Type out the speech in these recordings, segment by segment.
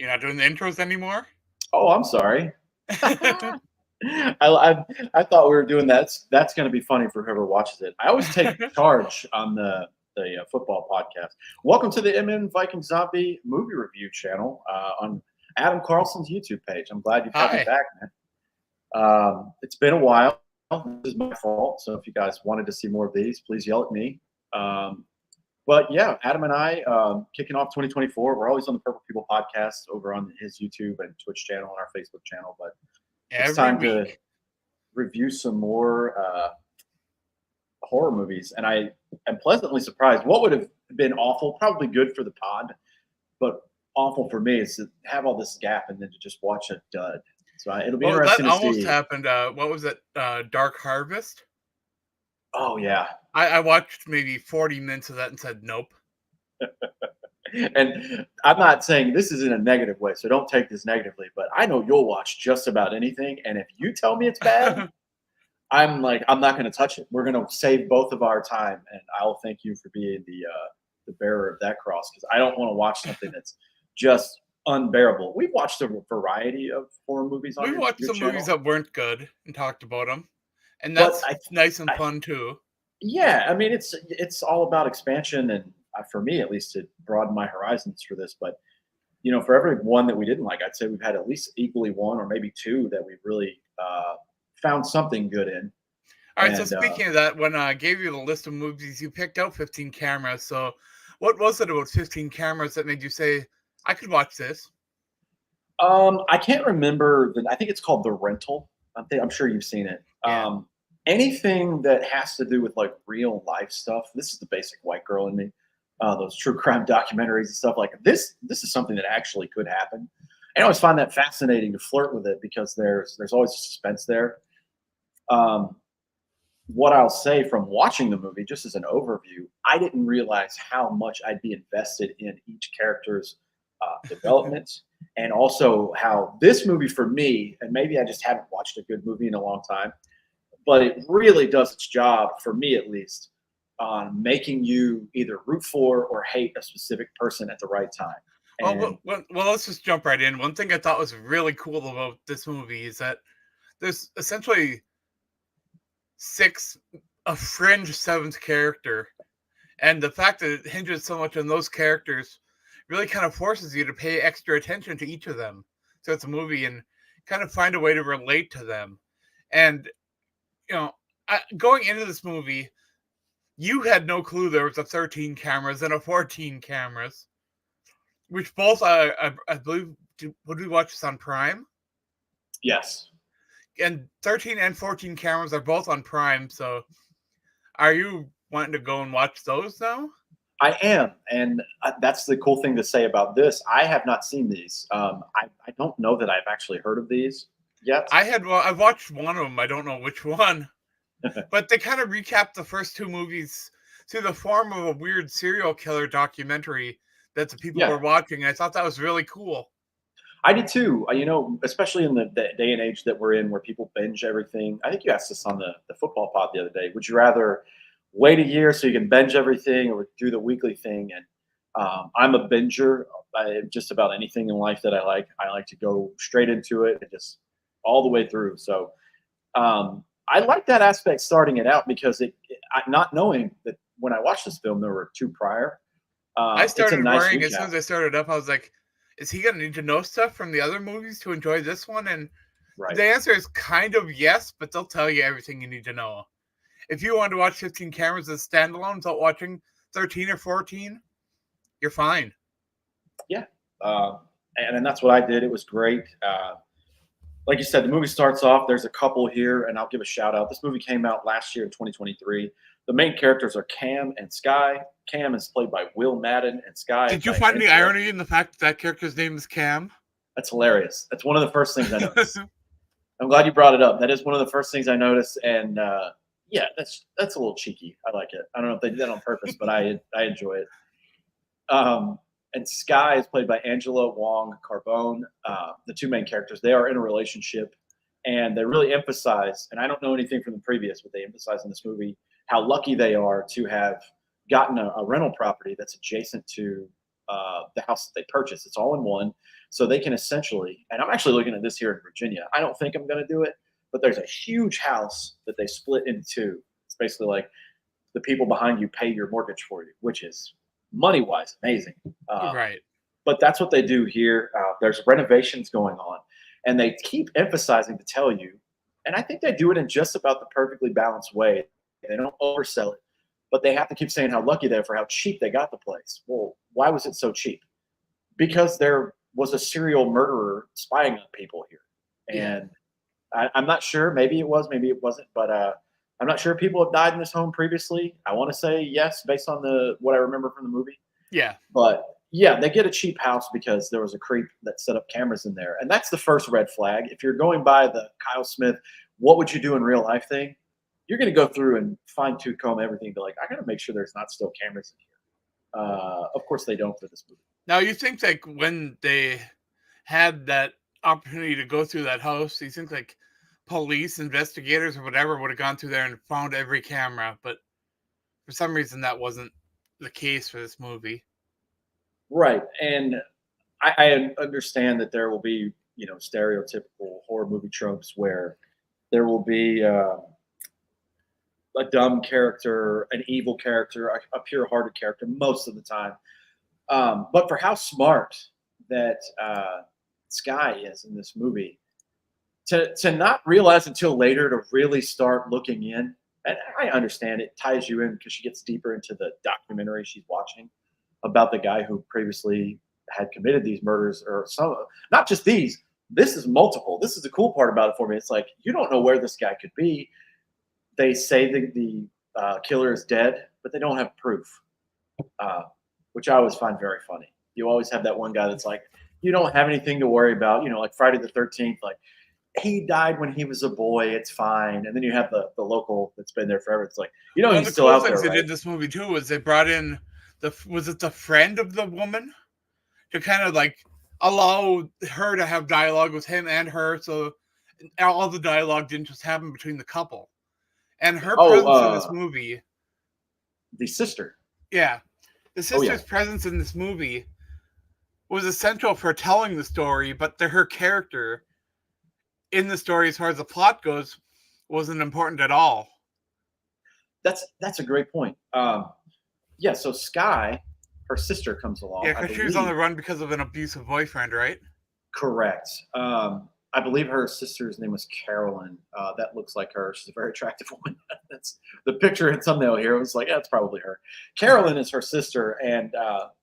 You're not doing the intros anymore? Oh, I'm sorry. I thought we were doing that. That's going to be funny for whoever watches it. I always take charge on the football podcast. Welcome to the MN Viking Zombie movie review channel on Adam Carlson's YouTube page. I'm glad you've had me Hi. back, man. It's been a while. This is my fault. So if you guys wanted to see more of these, please yell at me. But yeah, Adam and I kicking off 2024. We're always on the Purple People podcast over on his YouTube and Twitch channel and our Facebook channel. But it's Every time to week. review some more horror movies. And I am pleasantly surprised. What would have been awful, probably good for the pod, but awful for me is to have all this gap and then to just watch a dud. So it'll be Well, that interesting to almost see. happened. What was it? Dark Harvest? Oh, yeah. I watched maybe 40 minutes of that and said nope. And I'm not saying this is in a negative way, so don't take this negatively, but I know you'll watch just about anything. And if you tell me it's bad, I'm not going to touch it. We're going to save both of our time, and I'll thank you for being the bearer of that cross, because I don't want to watch something that's just unbearable. We've watched a variety of horror movies on We watched your some channel, movies that weren't good and talked about them, and but that's nice and fun too. yeah, I mean it's all about expansion, and for me at least, to broaden my horizons for this. But for every one that we didn't like, I'd say we've had at least equally one or maybe two that we've really found something good in. All right, so speaking of that, when I gave you the list of movies, you picked out 15 cameras. So what was it about 15 cameras that made you say, I could watch this? I can't remember. I think it's called The Rental. I'm sure you've seen it. Yeah. Anything that has to do with like real life stuff. This is the basic white girl in me. Those true crime documentaries and stuff like this. This is something that actually could happen. And I always find that fascinating to flirt with it, because there's always a suspense there. What I'll say from watching the movie, just as an overview, I didn't realize how much I'd be invested in each character's development, and also how this movie for me, and maybe I just haven't watched a good movie in a long time, but it really does its job, for me at least, on making you either root for or hate a specific person at the right time. And Well, let's just jump right in. One thing I thought was really cool about this movie is that there's essentially a fringe seventh character, and the fact that it hinges so much on those characters really kind of forces you to pay extra attention to each of them. So it's a movie and kind of find a way to relate to them. And going into this movie, you had no clue there was a 13 cameras and a 14 cameras, which both I believe. Would we watch this on Prime? yes. And 13 and 14 cameras are both on Prime. So are you wanting to go and watch those now? I am, and that's the cool thing to say about this. I have not seen these. I don't know that I've actually heard of these yet. I've watched one of them. I don't know which one, but they kind of recap the first two movies through the form of a weird serial killer documentary that the people were watching. And I thought that was really cool. I did too. Especially in the day and age that we're in, where people binge everything. I think you asked this on the football pod the other day. Would you rather wait a year so you can binge everything, or do the weekly thing? And I'm a binger. Just about anything in life that I like to go straight into it and just all the way through. So I like that aspect, starting it out, because not knowing that when I watched this film there were two prior. I started worrying as recap. soon as I started up. I was like, is he going to need to know stuff from the other movies to enjoy this one? And the answer is kind of yes, but they'll tell you everything you need to know. If you want to watch 15 cameras as standalone without watching 13 or 14, you're fine. Yeah. And that's what I did. It was great. Like you said, the movie starts off. There's a couple here, and I'll give a shout out. This movie came out last year in 2023. The main characters are Cam and Sky. Cam is played by Will Madden, and Sky. Did you find the irony in the fact that character's name is Cam? That's hilarious. That's one of the first things I noticed. I'm glad you brought it up. That is one of the first things I noticed, and yeah, that's a little cheeky. I like it. I don't know if they did that on purpose, but I enjoy it. And Sky is played by Angela Wong Carbone. The two main characters, they are in a relationship, and they really emphasize, and I don't know anything from the previous, but they emphasize in this movie how lucky they are to have gotten a rental property that's adjacent to the house that they purchase. It's all in one. So they can essentially, and I'm actually looking at this here in Virginia. I don't think I'm going to do it, but there's a huge house that they split into two. It's basically like the people behind you pay your mortgage for you, which is money wise amazing. Right. But that's what they do here. There's renovations going on, and they keep emphasizing to tell you, and I think they do it in just about the perfectly balanced way. They don't oversell it, but they have to keep saying how lucky they are for how cheap they got the place. Well, why was it so cheap? Because there was a serial murderer spying on people here, and I'm not sure. Maybe it was, maybe it wasn't, but I'm not sure if people have died in this home previously. I want to say yes, based on what I remember from the movie. Yeah. But yeah, they get a cheap house because there was a creep that set up cameras in there, and that's the first red flag. If you're going by the Kyle Smith, what would you do in real life thing? You're going to go through and fine tooth comb everything. Be like, I got to make sure there's not still cameras in here. Of course, they don't for this movie. Now, you think like when they had that opportunity to go through that house, you think like police, investigators, or whatever would have gone through there and found every camera, but for some reason that wasn't the case for this movie. Right, and I understand that there will be stereotypical horror movie tropes where there will be a dumb character, an evil character, a pure-hearted character most of the time. But for how smart that Sky is in this movie, to not realize until later to really start looking in, and I understand it ties you in because she gets deeper into the documentary she's watching about the guy who previously had committed these murders, or some, not just these. This is multiple. This is the cool part about it for me. It's like you don't know where this guy could be. They say the killer is dead, but they don't have proof, which I always find very funny. You always have that one guy that's like, you don't have anything to worry about. Like Friday the 13th, like he died when he was a boy. It's fine. And then you have the local that's been there forever. It's like, he's still out there. One of the cool things they did this movie too was they brought in was it the friend of the woman to kind of like allow her to have dialogue with him and her, so all the dialogue didn't just happen between the couple. And her presence in this movie, the sister, the sister's presence in this movie was essential for telling the story, but her character in the story, as far as the plot goes, wasn't important at all. That's a great point. So Sky, her sister, comes along. Yeah, because she was on the run because of an abusive boyfriend, right? Correct. I believe her sister's name was Carolyn. That looks like her. She's a very attractive woman. That's the picture and thumbnail here. It was like, it's probably her. Carolyn is her sister, and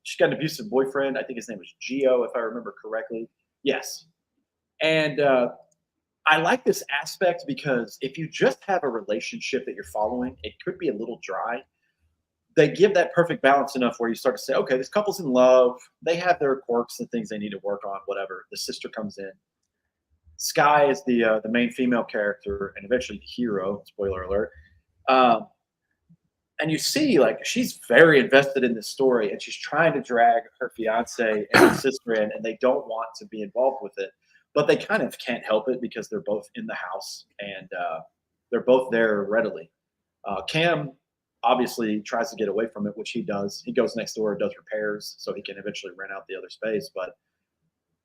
she got an abusive boyfriend. I think his name was Gio, if I remember correctly. Yes. And I like this aspect because if you just have a relationship that you're following, it could be a little dry. They give that perfect balance enough where you start to say, okay, this couple's in love. They have their quirks and things they need to work on, whatever. The sister comes in. Sky is the main female character and eventually the hero. Spoiler alert. And you see, like, she's very invested in this story, and she's trying to drag her fiance and her sister in, and they don't want to be involved with it, but they kind of can't help it because they're both in the house and they're both there readily. Cam obviously tries to get away from it, which he does. He goes next door and does repairs so he can eventually rent out the other space. But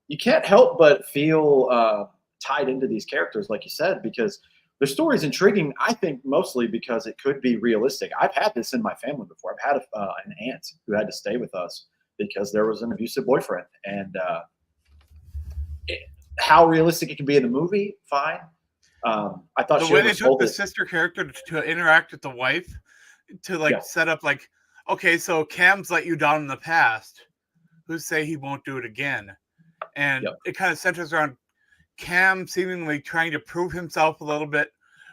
you can't help but feel tied into these characters, like you said, because the story's intriguing, I think, mostly because it could be realistic. I've had this in my family before. I've had an aunt who had to stay with us because there was an abusive boyfriend. And how realistic it can be in the movie, fine. I thought the way they took the sister character to interact with the wife, to set up like, okay, so Cam's let you down in the past. Who's say he won't do it again? And it kind of centers around Cam seemingly trying to prove himself a little bit,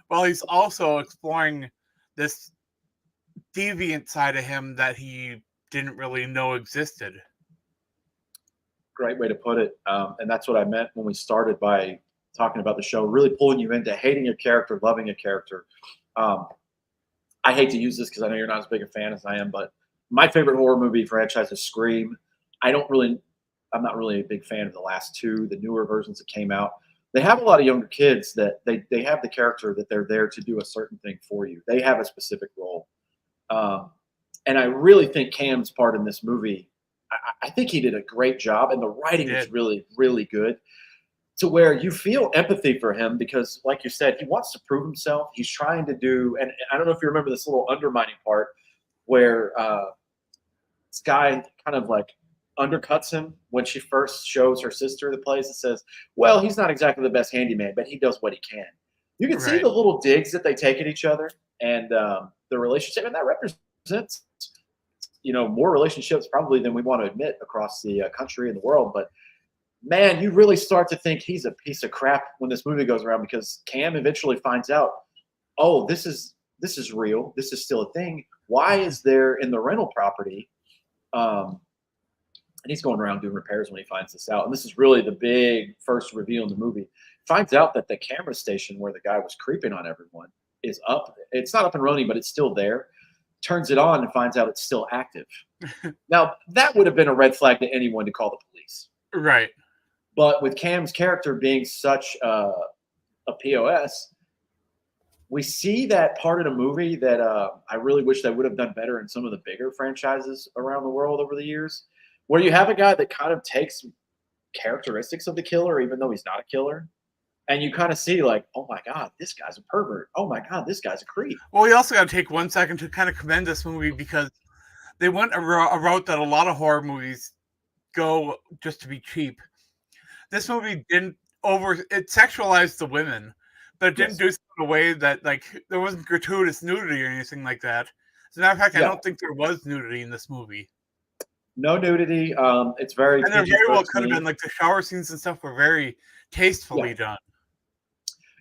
while he's also exploring this deviant side of him that he didn't really know existed. Great way to put it. And that's what I meant when we started by talking about the show, really pulling you into hating a character, loving a character. I hate to use this because I know you're not as big a fan as I am, but my favorite horror movie franchise is Scream. I'm not really a big fan of the last two, the newer versions that came out. They have a lot of younger kids that they have the character that they're there to do a certain thing for you. They have a specific role. And I really think Cam's part in this movie, I think he did a great job, and the He writing was did. really, really good to where you feel empathy for him because, like you said, he wants to prove himself. He's trying to do, and I don't know if you remember this little undermining part where this guy kind of like undercuts him when she first shows her sister the place and says, "Well, he's not exactly the best handyman, but he does what he can." You can see Right. the little digs that they take at each other and the relationship, and that represents more relationships probably than we want to admit across the country and the world. But man, you really start to think he's a piece of crap when this movie goes around because Cam eventually finds out, oh, this is real. This is still a thing. Why is there in the rental property? Um, and he's going around doing repairs when he finds this out. And this is really the big first reveal in the movie. Finds out that the camera station where the guy was creeping on everyone is up. It's not up and running, but it's still there. Turns it on and finds out it's still active. Now, that would have been a red flag to anyone to call the police. Right. But with Cam's character being such a POS, we see that part of the movie that I really wish they would have done better in some of the bigger franchises around the world over the years, where you have a guy that kind of takes characteristics of the killer, even though he's not a killer. And you kind of see like, oh my God, this guy's a pervert. Oh my God, this guy's a creep. Well, we also got to take 1 second to kind of commend this movie because they went a route that a lot of horror movies go just to be cheap. This movie didn't it sexualized the women, but it didn't Yes. do so in a way that like there wasn't gratuitous nudity or anything like that. As a matter of fact, I No, don't think there was nudity in this movie. no nudity. It's very And there PG very well could have been 13. like the shower scenes and stuff were very Yeah. tastefully done.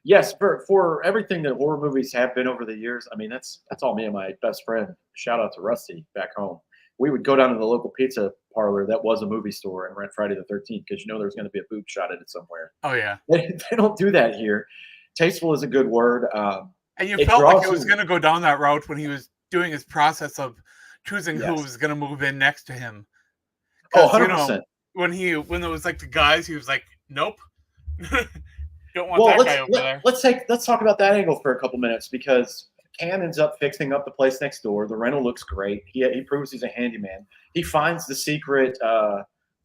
Yes, for everything that horror movies have been over the years. I mean, that's all me and my best friend. Shout out to Rusty back home. We would go down to the local pizza parlor that was a movie store and rent Friday the 13th because there's going to be a boob shot at it somewhere. Oh yeah. They don't do that here. Tasteful is a good word. And you It felt like draws it was you. going to go down that route when he was doing his process of choosing who Yes. was going to move in next to him. Oh, Because 100%. when it was like the guys, he was like, "Nope, don't want Well, that guy over there." let's talk about that angle for a couple minutes because Cam ends up fixing up the place next door. The rental looks great. He proves he's a handyman. He finds the secret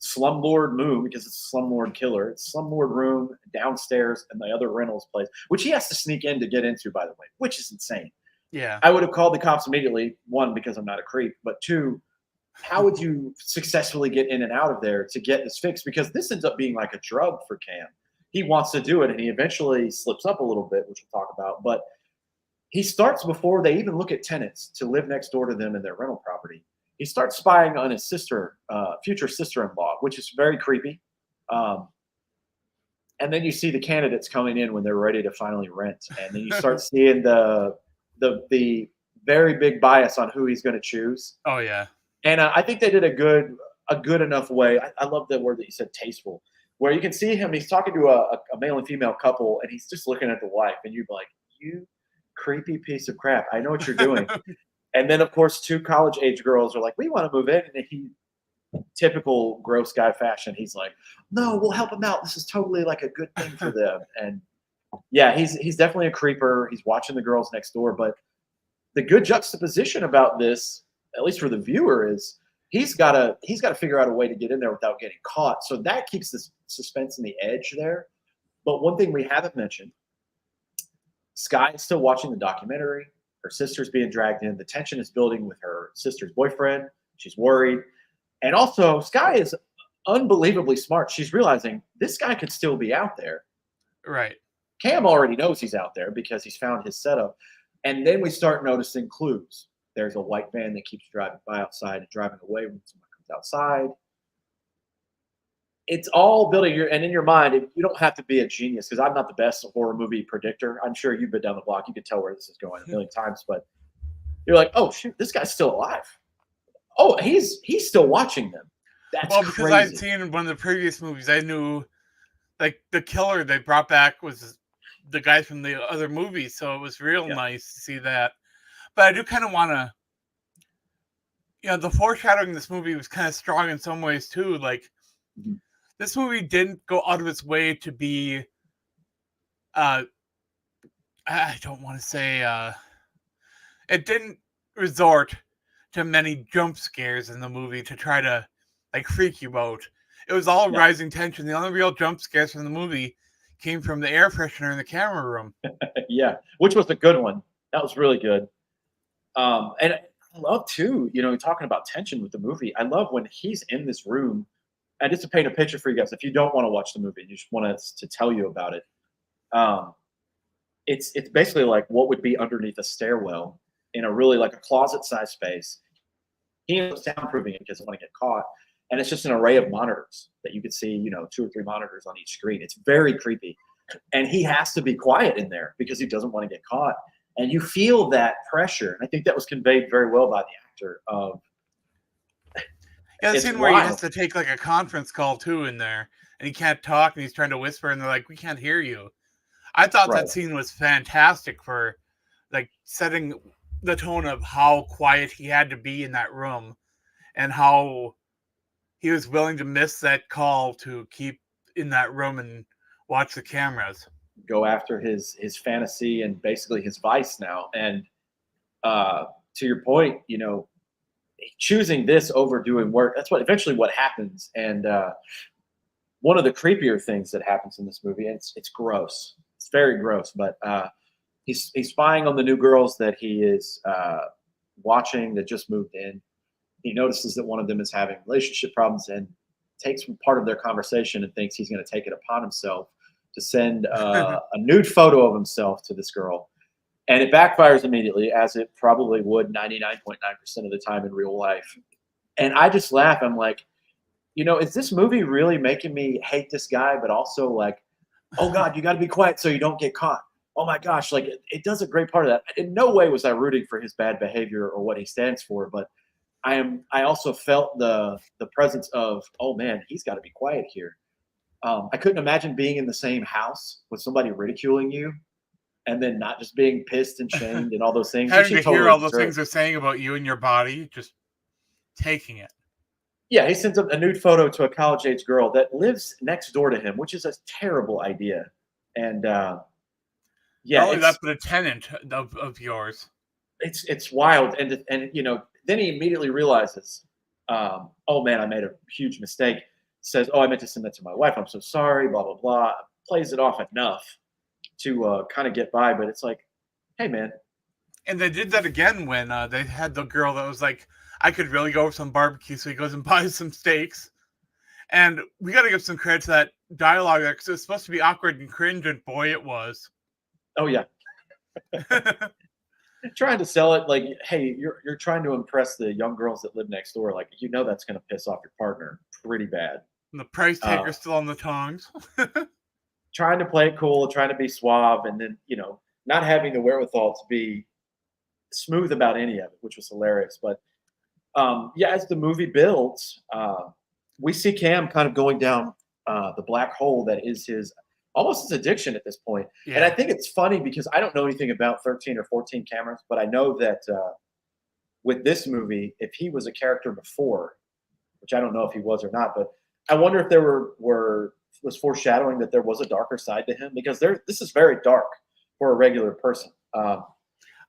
slumlord room because it's a slumlord killer. It's slumlord room downstairs in the other rentals place, which he has to sneak in to get into, by the way, which is insane. Yeah. I would have called the cops immediately. One, because I'm not a creep, but two, how would you successfully get in and out of there to get this fixed? Because this ends up being like a drug for Cam. He wants to do it, and he eventually slips up a little bit, which we'll talk about. But he starts before they even look at tenants to live next door to them in their rental property. He starts spying on his sister, future sister-in-law, which is very creepy. And then you see the candidates coming in when they're ready to finally rent, and then you start seeing the very big bias on who he's going to choose. Oh yeah. And I think they did a good enough way. I love the word that you said, tasteful, where you can see him. He's talking to a male and female couple, and he's just looking at the wife, and you're like, you creepy piece of crap. I know what you're doing. And then, of course, two college-age girls are like, we want to move in. And he, typical gross guy fashion, he's like, no, we'll help him out. This is totally like a good thing for them. And yeah, he's definitely a creeper. He's watching the girls next door. But the good juxtaposition about this, at least for the viewer, is he's got to figure out a way to get in there without getting caught. So that keeps the suspense and the edge there. But one thing we haven't mentioned, Sky is still watching the documentary. Her sister's being dragged in. The tension is building with her sister's boyfriend. She's worried. And also, Sky is unbelievably smart. She's realizing this guy could still be out there. Right. Cam already knows he's out there because he's found his setup. And then we start noticing clues. There's a white van that keeps driving by outside and driving away when someone comes outside. It's all building and in your mind, you don't have to be a genius because I'm not the best horror movie predictor. I'm sure you've been down the block. You could tell where this is going a million times, but you're like, oh shoot, this guy's still alive. Oh, he's still watching them. That's Well, because crazy. I'd seen one of the previous movies, I knew like the killer they brought back was the guy from the other movie, so it was real nice to see that. But I do kind of want to, the foreshadowing in this movie was kind of strong in some ways too. Like, this movie didn't go out of its way to be, I don't want to say, it didn't resort to many jump scares in the movie to try to like freak you out. It was all No. rising tension. The only real jump scares from the movie came from the air freshener in the camera room. Yeah, which was a good one. That was really good. And I love too, talking about tension with the movie. I love when he's in this room. And just to paint a picture for you guys, if you don't want to watch the movie, you just want us to tell you about it. Um, it's basically like what would be underneath a stairwell in a really like a closet size space. He ends up soundproofing it because he doesn't want to get caught. And it's just an array of monitors that you could see, 2 or 3 monitors on each screen. It's very creepy. And he has to be quiet in there because he doesn't want to get caught. And you feel that pressure. And I think that was conveyed very well by the actor. Yeah, the It's scene where he has wild. to take like a conference call too in there, and he can't talk, and he's trying to whisper, and they're like, "We can't hear you." I thought Right. that scene was fantastic for like setting the tone of how quiet he had to be in that room, and how he was willing to miss that call to keep in that room and watch the cameras. Go after his fantasy and basically his vice now. And uh, to your point, choosing this over doing work, that's what eventually what happens. And one of the creepier things that happens in this movie, and it's gross. It's very gross, but he's spying on the new girls that he is watching that just moved in. He notices that one of them is having relationship problems and takes part of their conversation and thinks he's going to take it upon himself to send a nude photo of himself to this girl. And it backfires immediately, as it probably would 99.9% of the time in real life. And I just laugh. I'm like, is this movie really making me hate this guy, but also like, oh God, you got to be quiet so you don't get caught. Oh my gosh, like it does a great part of that. In no way was I rooting for his bad behavior or what he stands for, but I also felt the presence of, oh man, he's got to be quiet here. I couldn't imagine being in the same house with somebody ridiculing you and then not just being pissed and shamed and all those things, which Having he to hear totally all those things deserved. they're saying about you and your body, just taking it. Yeah, he sends a nude photo to a college age girl that lives next door to him, which is a terrible idea. And Not yeah, only that, but a tenant of yours. it's wild. And then he immediately realizes, oh man, I made a huge mistake. Says, oh, I meant to send that to my wife. I'm so sorry. Blah blah blah. Plays it off enough to kind of get by, but it's like, hey man, And they did that again when they had the girl that was like, I could really go for some barbecue, so he goes and buys some steaks. And we got to give some credit to that dialogue there, because it was supposed to be awkward and cringe, and boy, it was. oh yeah, trying to sell it like, hey, you're trying to impress the young girls that live next door. Like, that's going to piss off your partner pretty bad. And the price Uh, taker's still on the tongs. Trying to play it cool, trying to be suave, and then not having the wherewithal to be smooth about any of it, which was hilarious. But yeah, as the movie builds, we see Cam kind of going down the black hole that is his almost his addiction at this point. And I Yeah. think it's funny because I don't know anything about 13 or 14 cameras, but I know that with this movie, if he was a character before, which I don't know if he was or not, but I wonder if there was foreshadowing that there was a darker side to him, because this is very dark for a regular person.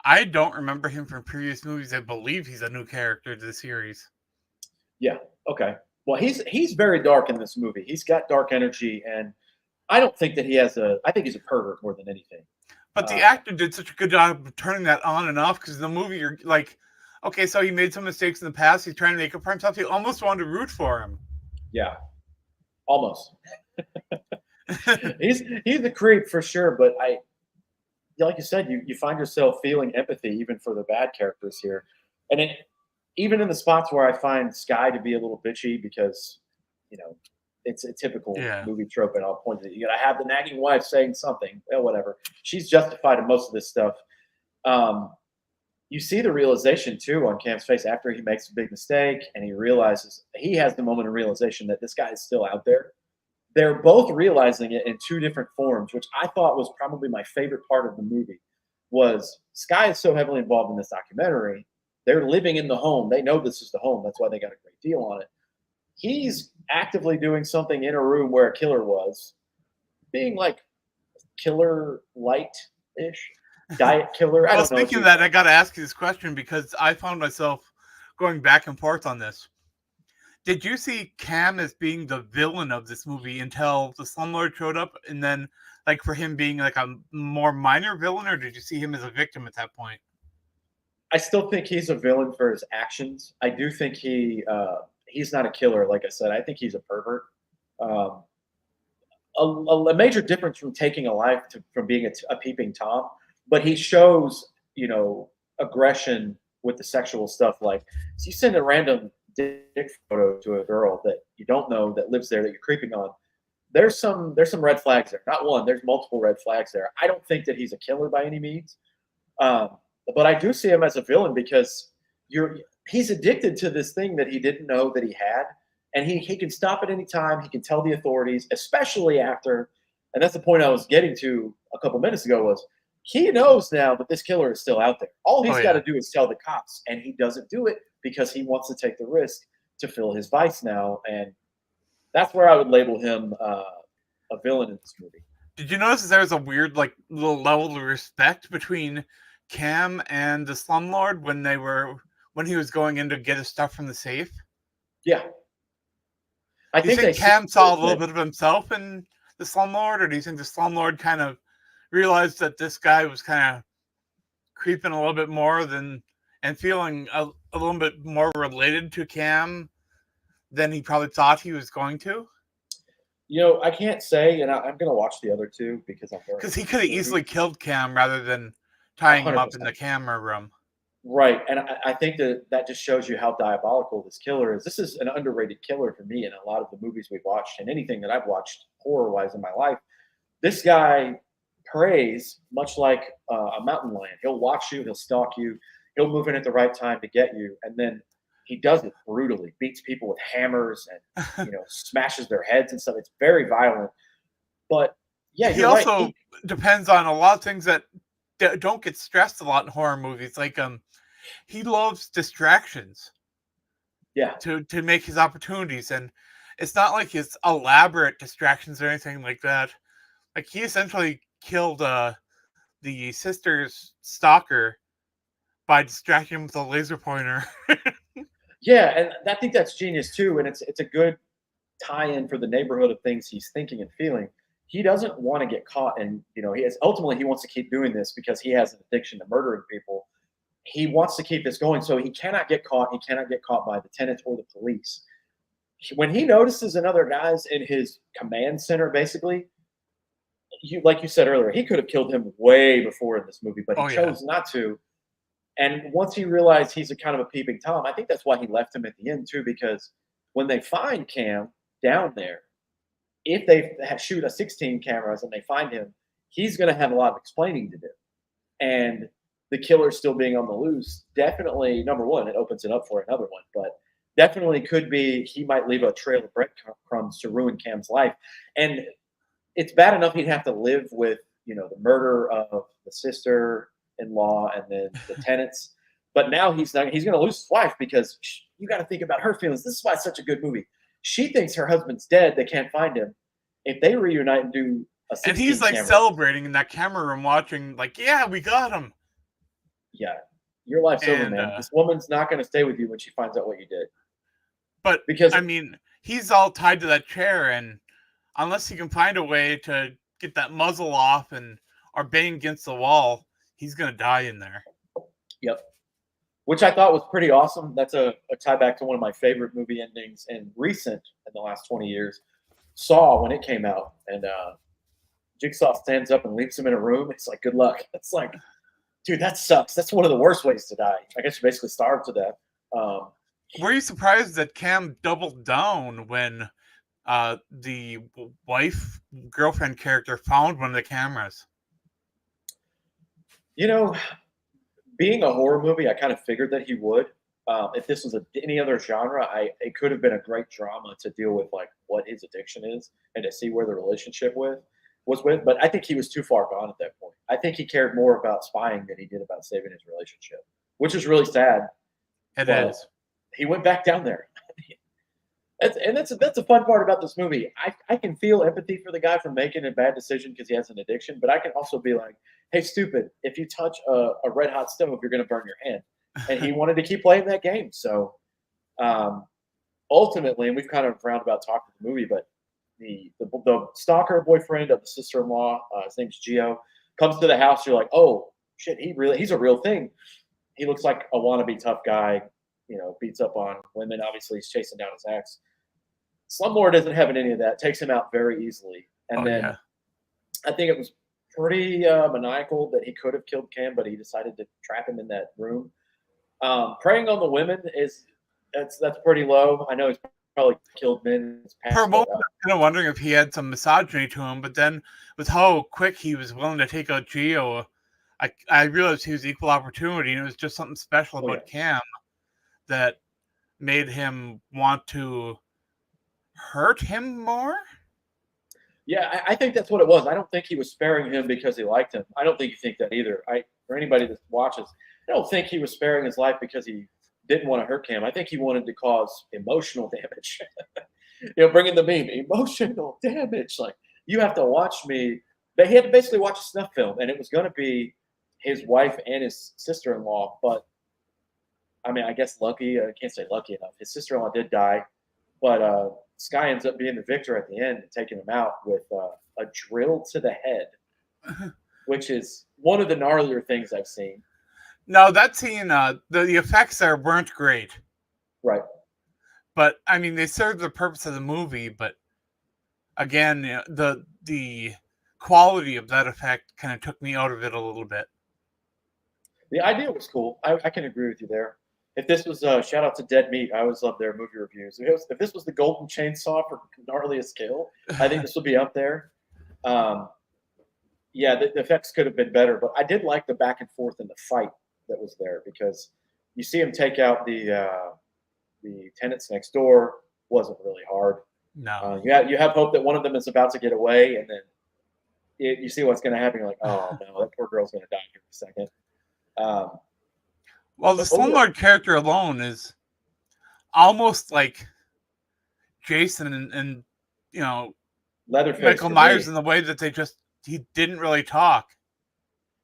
I don't remember him from previous movies. I believe he's a new character to the series. Yeah. Okay. Well, he's very dark in this movie. He's got dark energy, and I don't think that he has a. I think he's a pervert more than anything. But the actor did such a good job of turning that on and off, because in the movie, you're like, okay, so he made some mistakes in the past. He's trying to make up for himself. You almost wanted to root for him. Yeah. Almost. He's a creep for sure, but like you said, you find yourself feeling empathy even for the bad characters here, and even in the spots where I find Sky to be a little bitchy because you know it's a typical Yeah. movie trope, and I'll point to it. You gotta have the nagging wife saying something. Well, whatever. She's justified in most of this stuff. Um, you see the realization too on Cam's face after he makes a big mistake, and he realizes he has the moment of realization that this guy is still out there. They're both realizing it in two different forms, which I thought was probably my favorite part of the movie. Was Sky is so heavily involved in this documentary. They're living in the home. They know this is the home. That's why they got a great deal on it. He's actively doing something in a room where a killer was, being like killer light ish, diet killer. I Well, don't know if speaking of you. that, I got to ask you this question, because I found myself going back and forth on this. Did you see Cam as being the villain of this movie until the slumlord showed up, and then like for him being like a more minor villain, or did you see him as a victim at that point? I still think he's a villain for his actions. I do think he's not a killer, like I said. I think he's a pervert. Um, a major difference from taking a life from being a peeping tom, but he shows aggression with the sexual stuff. Like, so you send a random dick photo to a girl that you don't know that lives there that you're creeping on. There's some red flags there. Not one. There's multiple red flags there. I don't think that he's a killer by any means. Um, but I do see him as a villain because he's addicted to this thing that he didn't know that he had, and he can stop at any time. He can tell the authorities, especially after, and that's the point I was getting to a couple minutes ago was he knows now that this killer is still out there. All Oh he's got yeah. to do is tell the cops, and he doesn't do it because he wants to take the risk to fill his vice now, and that's where I would label him a villain in this movie. Did you notice there was a weird like little level of respect between Cam and the slumlord when he was going in to get his stuff from the safe? Yeah, I Do you think they think see Cam saw a little that. bit of himself in the slumlord, or do you think the slumlord kind of realized that this guy was kind of creeping a little bit more than and feeling a little bit more related to Cam than he probably thought he was going to? I can't say, and I'm going to watch the other two because I'm very Because he into could this have movie. easily killed Cam rather than A tying him hundred up in the percent. camera room. Right, and I think that just shows you how diabolical this killer is. This is an underrated killer for me in a lot of the movies we've watched and anything that I've watched horror-wise in my life. This guy preys much like a mountain lion. He'll watch you, he'll stalk you, he'll move in at the right time to get you, and then he does it brutally. Beats people with hammers and smashes their heads and stuff. It's very violent. But yeah, He you're right. also depends on a lot of things that don't get stressed a lot in horror movies. Like he loves distractions Yeah, to make his opportunities, and it's not like his elaborate distractions or anything like that. Like he essentially killed the sister's stalker by distracting him with a laser pointer. yeah, and I think that's genius too. And it's a good tie-in for the neighborhood of things he's thinking and feeling. He doesn't want to get caught, and he wants to keep doing this because he has an addiction to murdering people. He wants to keep this going, so he cannot get caught. He cannot get caught by the tenants or the police. When he notices another guy's in his command center, basically, like you said earlier, he could have killed him way before in this movie, but he Oh yeah. chose not to. And once he realized he's a kind of a peeping tom, I think that's why he left him at the end too, because when they find Cam down there, if they shoot a 16 cameras and they find him, he's going to have a lot of explaining to do. And the killer still being on the loose, definitely, number one, it opens it up for another one, but definitely could be he might leave a trail of breadcrumbs to ruin Cam's life. And it's bad enough he'd have to live with, the murder of the sister-in-law and then the tenants. But now he's going to lose his wife because you got to think about her feelings. This is why it's such a good movie. She thinks her husband's dead. They can't find him. If they reunite and do a 16 And he's like camera, celebrating in that camera room, watching like, yeah, we got him. yeah, your life's over, And man. This woman's not going to stay with you when she finds out what you did. but Because I mean, he's all tied to that chair, and unless he can find a way to get that muzzle off and or bang against the wall, he's gonna die in there. Yep. Which I thought was pretty awesome. That's a tie back to one of my favorite movie endings in the last 20 years. Saw when it came out, and Jigsaw stands up and leaves him in a room. It's like, good luck. It's like, dude, that sucks. That's one of the worst ways to die. I guess you basically starved to death. Were you surprised that Cam doubled down when the wife girlfriend character found one of the cameras? You know, being a horror movie, I kind of figured that he would. If this was any other genre, it could have been a great drama to deal with like what his addiction is and to see where the relationship was with. But I think he was too far gone at that point. I think he cared more about spying than he did about saving his relationship, which is really sad. It But is. he went back down there. That's a fun part about this movie. I can feel empathy for the guy for making a bad decision because he has an addiction, but I can also be like, hey, stupid, if you touch a red hot stove, you're going to burn your hand. And he wanted to keep playing that game. So ultimately, and we've kind of roundabout talked the movie, but the stalker boyfriend of the sister-in-law, his name's Gio, comes to the house. You're like, oh shit, he's a real thing. He looks like a wannabe tough guy. Beats up on women. Obviously, he's chasing down his ex. Slumlord doesn't have any of that. Takes him out very easily. And Oh then yeah. I think it was pretty maniacal that he could have killed Cam, but he decided to trap him in that room. Preying on the women that's pretty low. I know he's probably killed men in his For a past, but moment, I was kind of wondering if he had some misogyny to him, but then with how quick he was willing to take out Gio, I realized he was equal opportunity, and it was just something special oh yeah, about Cam that made him want to hurt him more. yeah. I think that's what it was. I don't think he was sparing him because he liked him. I don't think you think that either. For anybody that watches, I don't think he was sparing his life because he didn't want to hurt Cam. I think he wanted to cause emotional damage. Bringing the meme, emotional damage. Like, you have to watch me. He had to basically watch a snuff film, and it was going to be his wife and his sister-in-law. But I mean, I guess lucky. I can't say lucky enough. His sister-in-law did die, but Sky ends up being the victor at the end and taking him out with a drill to the head, which is one of the gnarlier things I've seen. No, that scene, the effects there weren't great. Right. But I mean, they served the purpose of the movie. But again, the quality of that effect kind of took me out of it a little bit. The idea was cool. I can agree with you there. If this was shout out to Dead Meat, I always love their movie reviews. If this was the Golden Chainsaw for gnarliest kill, I think this would be up there. Yeah, the effects could have been better, but I did like the back and forth in the fight that was there, because you see him take out the tenants next door. Wasn't really hard. No. You have hope that one of them is about to get away, and then you see what's going to happen. You're like, oh no, that poor girl's going to die here in a second. Well, the Slumlord character alone is almost like Jason and Leatherface, Michael Myers in the way that he didn't really talk.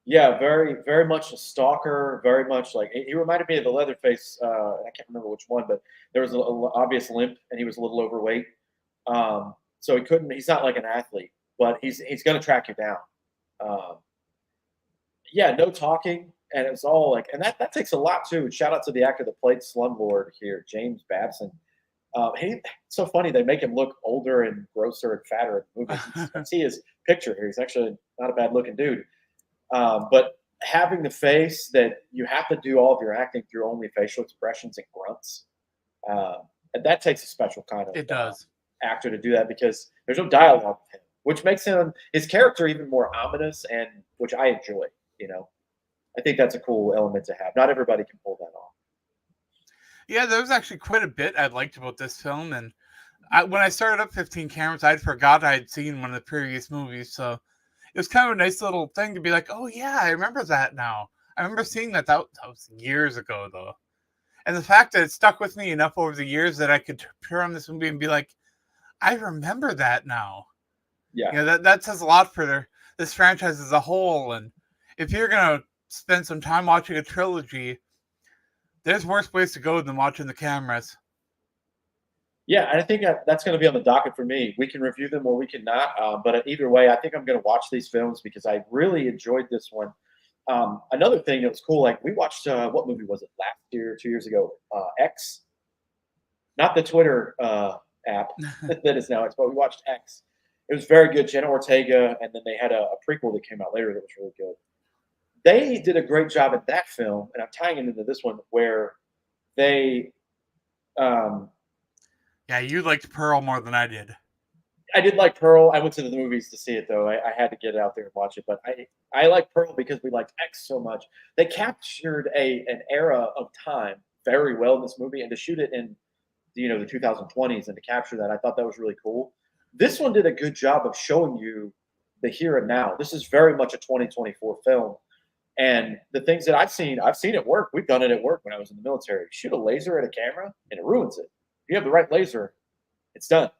Yeah, very, very much a stalker. Very much like he reminded me of the Leatherface. I can't remember which one, but there was an obvious limp, and he was a little overweight. So he couldn't. He's not like an athlete, but he's going to track you down. Yeah, no talking, and it's all like, and that takes a lot too. Shout out to the actor that played Slumlord here, James Babson. It's so funny, they make him look older and grosser and fatter in the movies. I see his picture here. He's actually not a bad looking dude. But having the face that you have to do all of your acting through only facial expressions and grunts, and that takes a special kind of It does. Actor to do that, because there's no dialogue with him, which makes his character even more ominous, and which I enjoy. I think that's a cool element to have. Not everybody can pull that off. Yeah, there was actually quite a bit I liked about this film, and when I started up 15 Cameras, I'd forgot I'd seen one of the previous movies, so it was kind of a nice little thing to be like, oh yeah, I remember that now. I remember seeing that was years ago, though. And the fact that it stuck with me enough over the years that I could turn on this movie and be like, I remember that now. Yeah. That says a lot for this franchise as a whole, and if you're going to spend some time watching a trilogy, there's worse ways to go than watching the Cameras. Yeah, and I think that's going to be on the docket for me. We can review them or we can not. But either way, I think I'm going to watch these films because I really enjoyed this one. Another thing that was cool, like we watched, what movie was it, last year, 2 years ago? X. Not the Twitter app that is now X, but we watched X. It was very good. Jenna Ortega, and then they had a prequel that came out later that was really good. They did a great job at that film, and I'm tying it into this one, where they yeah, you liked Pearl more than I did. I did like Pearl. I went to the movies to see it, though. I had to get out there and watch it. But I like Pearl because we liked X so much. They captured an era of time very well in this movie, and to shoot it in the 2020s and to capture that, I thought that was really cool. This one did a good job of showing you the here and now. This is very much a 2024 film. And the things that I've seen it work. We've done it at work when I was in the military. Shoot a laser at a camera, and it ruins it. If you have the right laser, it's done.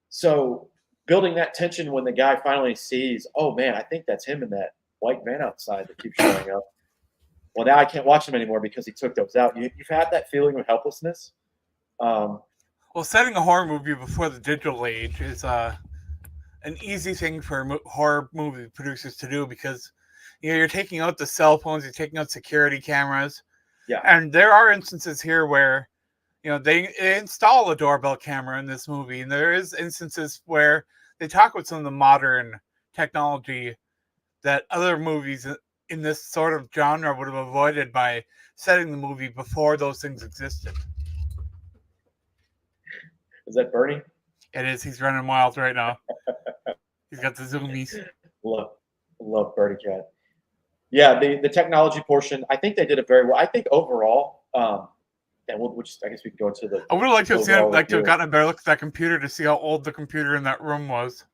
So building that tension when the guy finally sees, oh man, I think that's him in that white van outside that keeps showing up. Well, now I can't watch him anymore because he took those out. You've had that feeling of helplessness. Well, Well, setting a horror movie before the digital age is an easy thing for horror movie producers to do because you're taking out the cell phones, you're taking out security cameras, Yeah. and there are instances here where they install a doorbell camera in this movie, and there is instances where they talk about some of the modern technology that other movies in this sort of genre would have avoided by setting the movie before those things existed. Is that Bernie? It is. He's running wild right now. He's got the zoomies. Love Bertie Cat. Yeah, the technology portion, I think they did it very well. I think overall, and we'll just, I guess we can go into the. I would have liked to have gotten a better look at that computer to see how old the computer in that room was.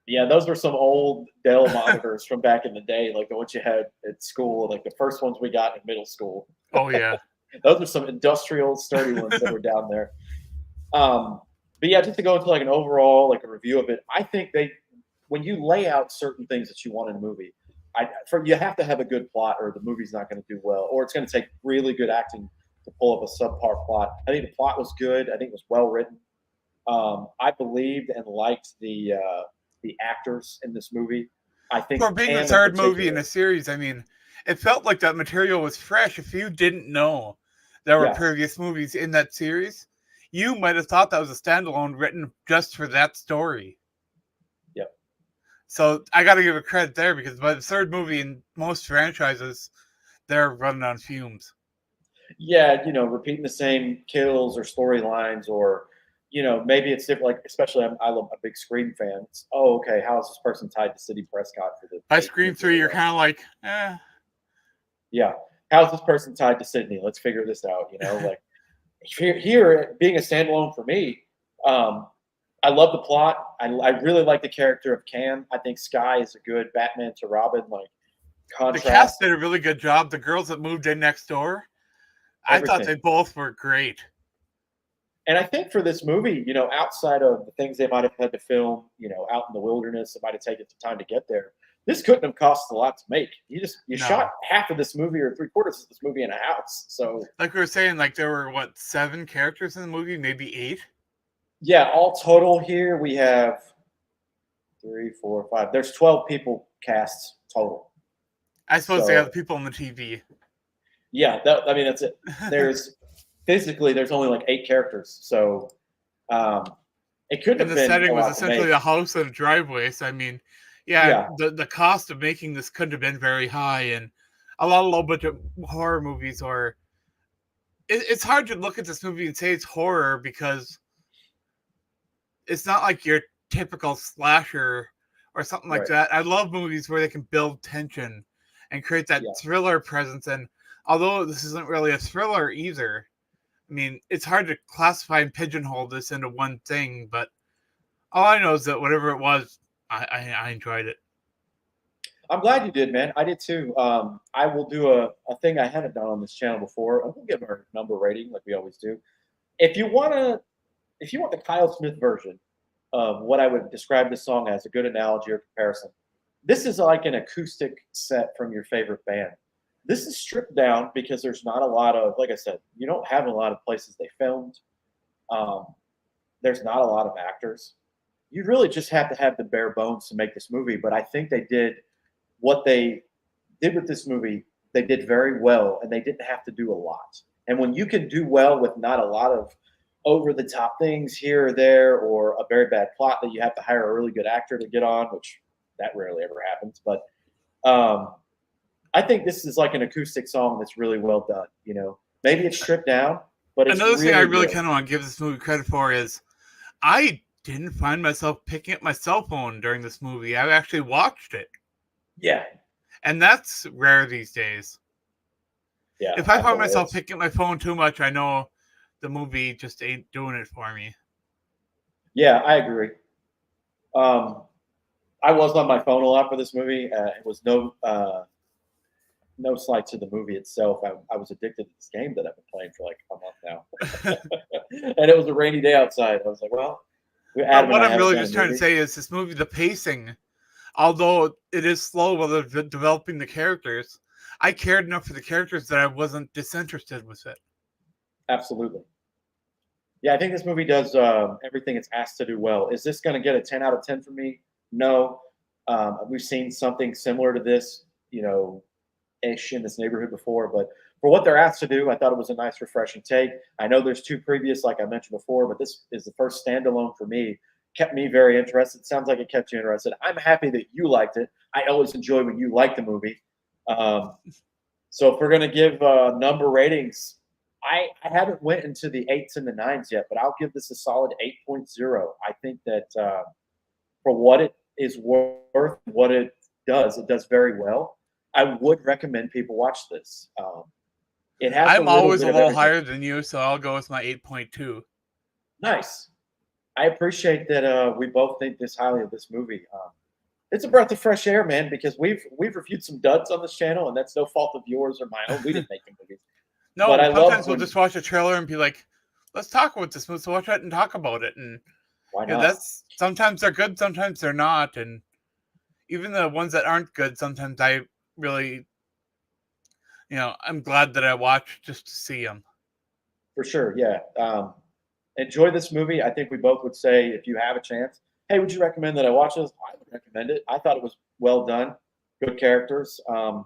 Yeah, those were some old Dell monitors from back in the day, like the ones you had at school, like the first ones we got in middle school. Oh yeah, those are some industrial sturdy ones that were down there. But yeah, just to go into like an overall like a review of it, I think when you lay out certain things that you want in a movie, you have to have a good plot, or the movie's not going to do well, or it's going to take really good acting to pull up a subpar plot. I think the plot was good. I think it was well written. I believed and liked the actors in this movie. I think for being the third movie in a series, I mean, it felt like that material was fresh. If you didn't know there were previous movies in that series, you might have thought that was a standalone written just for that story. Yep. So I got to give it credit there, because by the third movie in most franchises, they're running on fumes. Yeah, repeating the same kills or storylines, or maybe it's different. Like, especially I'm a big Scream fan. It's, okay, how is this person tied to Sidney Prescott for the? By Scream 3, you're kind of like, eh. Yeah, how's this person tied to Sidney? Let's figure this out. Like here being a standalone for me. I love the plot. I really like the character of Cam. I think Skye is a good Batman to Robin contrast. The cast did a really good job. The girls that moved in next door, everything. I thought they both were great. And I think for this movie, outside of the things they might have had to film, out in the wilderness, it might have taken some time to get there. This couldn't have cost a lot to make. You shot half of this movie or 3/4 of this movie in a house. So, like we were saying, like there were 7 characters in the movie, maybe 8. Yeah, all total here we have 3, 4, 5. There's 12 people cast total. I suppose they have the people on the TV. Yeah, that's it. There's physically there's only like 8 characters, so it couldn't have been. The setting was essentially a house and a driveway. So I mean, the cost of making this couldn't have been very high, and a lot of low budget horror movies are. It's hard to look at this movie and say it's horror, because it's not like your typical slasher or something like that. I love movies where they can build tension and create that thriller presence. And although this isn't really a thriller either, I mean, it's hard to classify and pigeonhole this into one thing. But all I know is that whatever it was, I enjoyed it. I'm glad you did, man. I did too. I will do a thing I haven't done on this channel before. We'll give our number rating like we always do. If you want the Kyle Smith version of what I would describe this song as, a good analogy or comparison, this is like an acoustic set from your favorite band. This is stripped down because there's not a lot of, like I said, you don't have a lot of places they filmed. There's not a lot of actors. You really just have to have the bare bones to make this movie. But I think they did what they did with this movie. They did very well, and they didn't have to do a lot. And when you can do well with not a lot of over-the-top things here or there, or a very bad plot that you have to hire a really good actor to get on, which that rarely ever happens. But I think this is like an acoustic song that's really well done. Maybe it's stripped down, but it's another thing I really good. kind of want to give this movie credit for is I didn't find myself picking up my cell phone during this movie. I actually watched it. Yeah. And that's rare these days. Yeah. If I find myself picking up my phone too much, I know the movie just ain't doing it for me. Yeah, I agree. I was on my phone a lot for this movie. It was no slight to the movie itself. I was addicted to this game that I've been playing for like a month now. And it was a rainy day outside. I was like, well, what I'm really just trying to say is this movie, the pacing, although it is slow while they're developing the characters, I cared enough for the characters that I wasn't disinterested with it. Absolutely. Yeah, I think this movie does everything it's asked to do well. Is this going to get a 10 out of 10 for me? No. We've seen something similar to this, ish in this neighborhood before, but for what they're asked to do, I thought it was a nice, refreshing take. I know there's two previous, like I mentioned before, but this is the first standalone for me. Kept me very interested. Sounds like it kept you interested. I'm happy that you liked it. I always enjoy when you like the movie. Um, so if we're gonna give number ratings, I haven't went into the eights and the nines yet, but I'll give this a solid 8.0. I think that for what it is worth, what it does very well. I would recommend people watch this. It has a I'm little always bit a of little everything. higher than you, so I'll go with my 8.2. Nice. I appreciate that we both think this highly of this movie. It's a breath of fresh air, man, because we've reviewed some duds on this channel, and that's no fault of yours or mine. Oh, we didn't make the movies, but No, I love sometimes we'll when just watch a trailer and be like, let's talk about this movie. So watch it and talk about it. And why not? that's sometimes they're good, sometimes they're not. And even the ones that aren't good, sometimes I really, I'm glad that I watched just to see them. For sure, yeah. Enjoy this movie. I think we both would say if you have a chance, hey, would you recommend that I watch this? I would recommend it. I thought it was well done, good characters. I'm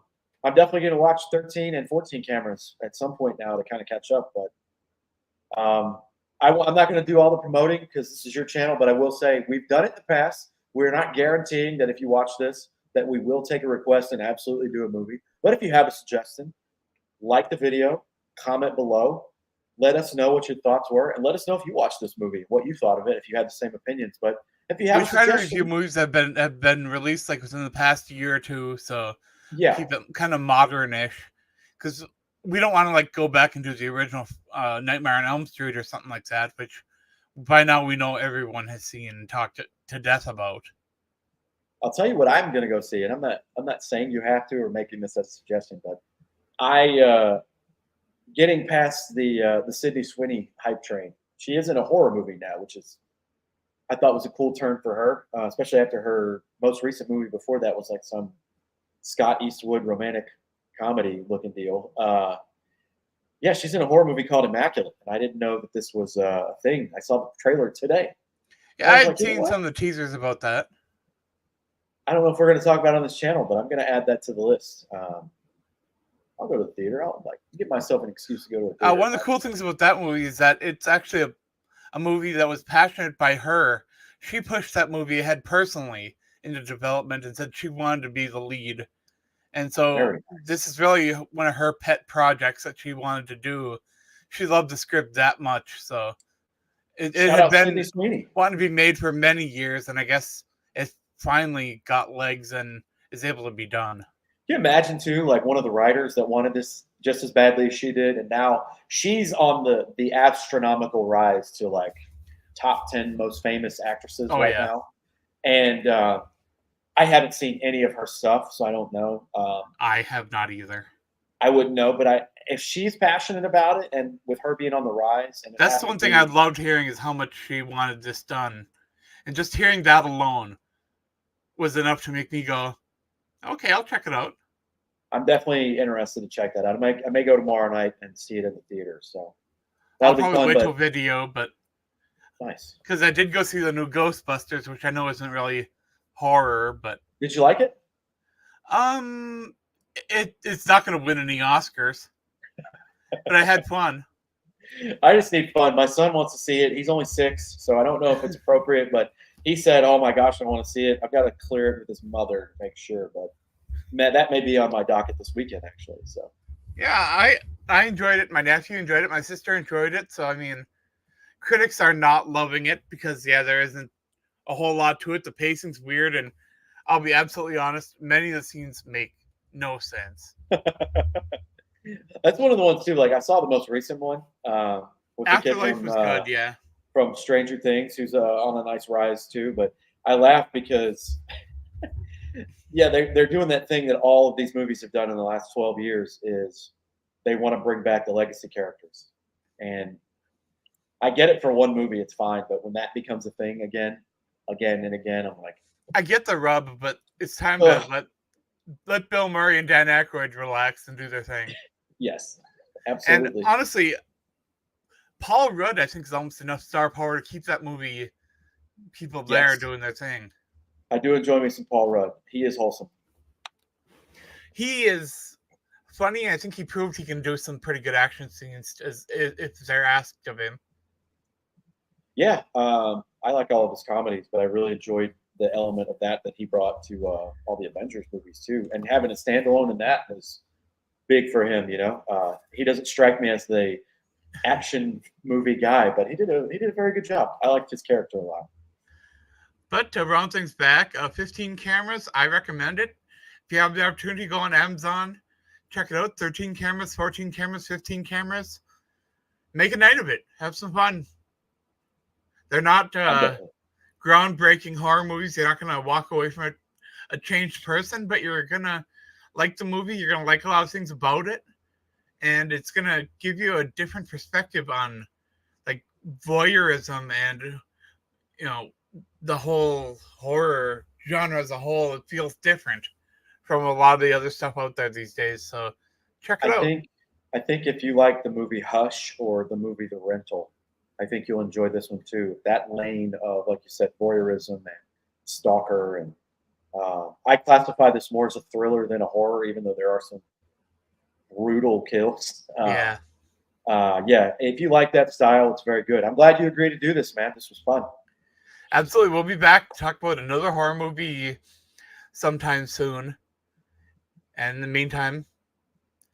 definitely going to watch 13 and 14 cameras at some point now to kind of catch up. But I'm not going to do all the promoting because this is your channel. But I will say we've done it in the past. We're not guaranteeing that if you watch this, that we will take a request and absolutely do a movie. But if you have a suggestion, like the video, comment below. Let us know what your thoughts were, and let us know if you watched this movie, what you thought of it, if you had the same opinions. But if you have We a try to review suggestion, movies that have been released like within the past year or two, so yeah, keep it kind of modern-ish, because we don't want to like go back and do the original Nightmare on Elm Street or something like that, which by now we know everyone has seen and talked to death about. I'll tell you what I'm going to go see, and I'm not saying you have to or making this as a suggestion, but I getting past the Sydney Sweeney hype train. She is in a horror movie now, which is I thought was a cool turn for her, especially after her most recent movie before that was like some Scott Eastwood romantic comedy looking deal. Yeah, she's in a horror movie called Immaculate, and I didn't know that this was a thing. I saw the trailer today, and Yeah, I I was had like, you know seen what? some of the teasers about that. I don't know if we're going to talk about it on this channel, but I'm going to add that to the list. I'll go to the theater. I'll like give myself an excuse to go to a theater. One of the cool things about that movie is that it's actually a movie that was passionate by her. She pushed that movie ahead personally into development and said she wanted to be the lead. And so Very this nice. is really one of her pet projects that she wanted to do. She loved the script that much. So it Shout had out Sydney been Sweeney. wanting to be made for many years. And I guess it finally got legs and is able to be done. Can you imagine too, like one of the writers that wanted this just as badly as she did, and now she's on the astronomical rise to like top 10 most famous actresses Oh, right yeah. now. And I haven't seen any of her stuff, so I don't know. I have not either. I wouldn't know, but if she's passionate about it, and with her being on the rise, and it That's the happened one to thing I be, loved hearing is how much she wanted this done. And just hearing that alone was enough to make me go, okay, I'll check it out. I'm definitely interested to check that out. I may go tomorrow night and see it in the theater, so I'll that'll be probably fun. wait till But video, but nice. because I did go see the new Ghostbusters, which I know isn't really horror, but Did you like it? um, it's not going to win any Oscars, but I had fun. I just need fun. My son wants to see it. He's only 6, so I don't know if it's appropriate, but he said, "Oh my gosh, I want to see it." I've got to clear it with his mother to make sure, but man, that may be on my docket this weekend actually. So Yeah, I enjoyed it. My nephew enjoyed it. My sister enjoyed it. So I mean, critics are not loving it because yeah, there isn't a whole lot to it. The pacing's weird, and I'll be absolutely honest, many of the scenes make no sense. that's one of the ones too. Like I saw the most recent one with the kid Afterlife was good, yeah. from Stranger Things, who's on a nice rise too. But I laugh because yeah, they're doing that thing that all of these movies have done in the last 12 years is they want to bring back the legacy characters. And I get it for one movie, it's fine, but when that becomes a thing again and again, I'm like, I get the rub, but it's time to ugh, let Bill Murray and Dan Aykroyd relax and do their thing. yes, And absolutely. honestly, Paul Rudd, I think, is almost enough star power to keep that movie people there Yes. doing their thing. I do enjoy me some Paul Rudd. He is wholesome. He is funny. I think he proved he can do some pretty good action scenes if they're asked of him. Yeah, I like all of his comedies, but I really enjoyed the element of that he brought to all the Avengers movies too. And having a standalone in that was big for him. He doesn't strike me as the action movie guy, but he did a very good job. I liked his character a lot. But to round things back, 15 cameras, I recommend it. If you have the opportunity, go on Amazon, check it out. 13 cameras, 14 cameras, 15 cameras. Make a night of it. Have some fun. They're not groundbreaking horror movies. You're not going to walk away from it a changed person, but you're going to like the movie. You're going to like a lot of things about it. And it's going to give you a different perspective on like voyeurism and, the whole horror genre as a whole. It feels different from a lot of the other stuff out there these days. So check it out. I think if you like the movie Hush or the movie The Rental, I think you'll enjoy this one too. That lane of, like you said, voyeurism and stalker, and I classify this more as a thriller than a horror, even though there are some brutal kills. Yeah. If you like that style, it's very good. I'm glad you agreed to do this, man. This was fun. Absolutely. We'll be back to talk about another horror movie sometime soon. And in the meantime,